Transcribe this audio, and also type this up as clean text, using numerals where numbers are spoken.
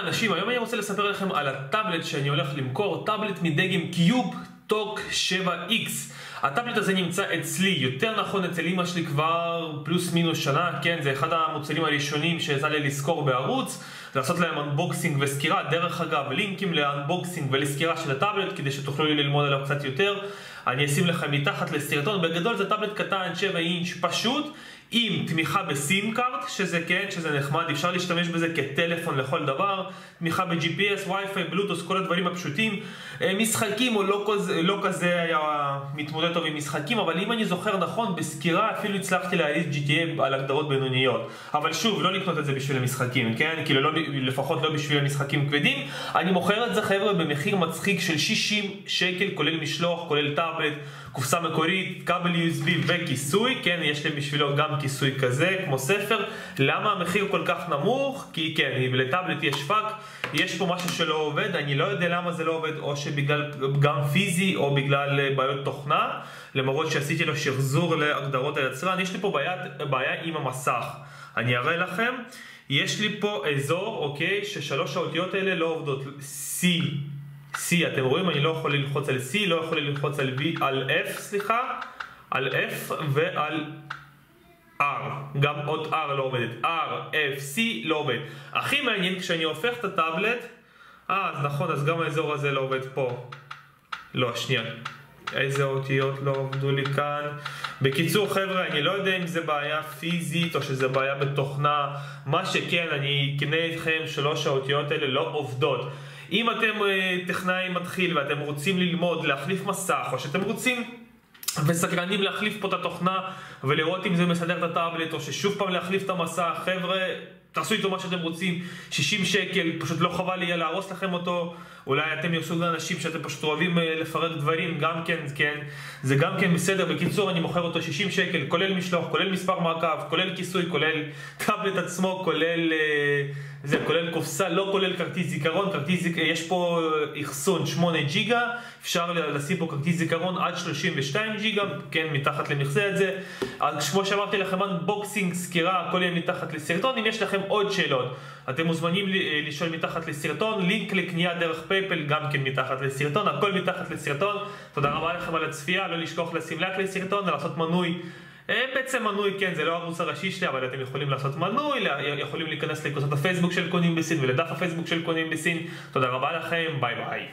אנשים, היום אני רוצה לספר לכם על הטאבלט שאני הולך למכור, טאבלט מדגם קיוב טוק 7X. הטאבלט הזה נמצא אצלי, יותר נכון אצל אמא שלי כבר פלוס מינוס שנה, כן, זה אחד המוצרים הראשונים שיצא לי לזכור בערוץ, לעשות להם אנבוקסינג וסקירה. דרך אגב, לינקים לאנבוקסינג ולסקירה של הטאבלט כדי שתוכלו ללמוד עליו קצת יותר, אני אשים לכם מתחת לסרטון. בגדול זה טאבלט קטן 7 אינץ' פשוט, עם תמיכה בסים קארד, שזה נחמד, אפשר להשתמש בזה כטלפון לכל דבר, תמיכה ב-GPS, וי-פיי, בלוטוס, כל הדברים הפשוטים. משחקים או לא כזה היה מתמודד טוב עם משחקים, אבל אם אני זוכר נכון, בסקירה אפילו הצלחתי להעליץ GTA על הגדרות בינוניות. אבל שוב, לא לקנות את זה בשביל המשחקים, כן? כאילו לפחות לא בשביל המשחקים כבדים. אני מוכר את זה חבר'ה במחיר מצחיק של 60 שקל, כולל משלוח, כולל טאבלט, קופסה מקורית, כבל USB וכיסוי, כן, יש לי בשבילו גם כיסוי כזה, כמו ספר. למה המחיר כל כך נמוך? כי כן, לטאבלט יש פאק, יש פה משהו שלא עובד, אני לא יודע למה זה לא עובד, או שבגלל גם פיזי, או בגלל בעיות תוכנה, למרות שעשיתי לו שחזור להגדרות היצרן. יש לי פה בעיה עם המסך, אני אראה לכם. יש לי פה אזור, אוקיי, ששלוש האותיות האלה לא עובדות. C, אתם רואים, אני לא יכול ללחוץ על C, לא יכול ללחוץ על F, סליחה, על F ועל R, גם עוד R לא עובדת, R, F, C לא עובד. הכי מעניין כשאני הופך את הטאבלט, אז נכון, אז גם האזור הזה לא עובד פה. לא, שנייה, איזה אותיות לא עובדו לי כאן. בקיצור חבר'ה, אני לא יודע אם זה בעיה פיזית או שזה בעיה בתוכנה. מה שכן, אני אקנה איתכם, שלוש האותיות האלה לא עובדות. אם אתם טכנאי מתחיל ואתם רוצים ללמוד להחליף מסך, או שאתם רוצים וסקרנים להחליף פה את התוכנה ולראות אם זה מסדר את הטאבלט, או ששוב פעם להחליף את המסך, חבר'ה, תעשו איתו מה שאתם רוצים. 60 שקל, פשוט לא חבל יהיה להרוס לכם אותו. אולי אתם יוסוג לאנשים שאתם פשוט אוהבים לפרק דברים, גם כן, זה גם כן בסדר. בקיצור, אני מוכר אותו 60 שקל, כולל משלוח, כולל מספר מעקב, כולל כיסוי, כולל טאבלט עצמו, כולל קופסה, לא כולל כרטיס זיכרון. יש פה אחסון 8 ג'יגה, אפשר לשים פה כרטיס זיכרון עד 32 ג'יגה, כן, מתחת למכסה את זה. אז כמו שאמרתי לכם, אנבוקסינג, סקירה, הכל יהיה מתחת לסרטון. אם יש לכם עוד שאלות, אתם מוזמנים לשאול מתחת לסרטון, לינק לקנייה דרך פייפל גם כן מתחת לסרטון, הכל מתחת לסרטון. תודה רבה לכם על הצפייה, לא לשכוח לשים לייק לסרטון, לעשות מנוי. בעצם מנוי, כן, זה לא הערוץ הראשי שלי, אבל אתם יכולים לעשות מנוי, יכולים להיכנס לקבוצת הפייסבוק של קונים בסין ולדף הפייסבוק של קונים בסין. תודה רבה לכם, ביי ביי.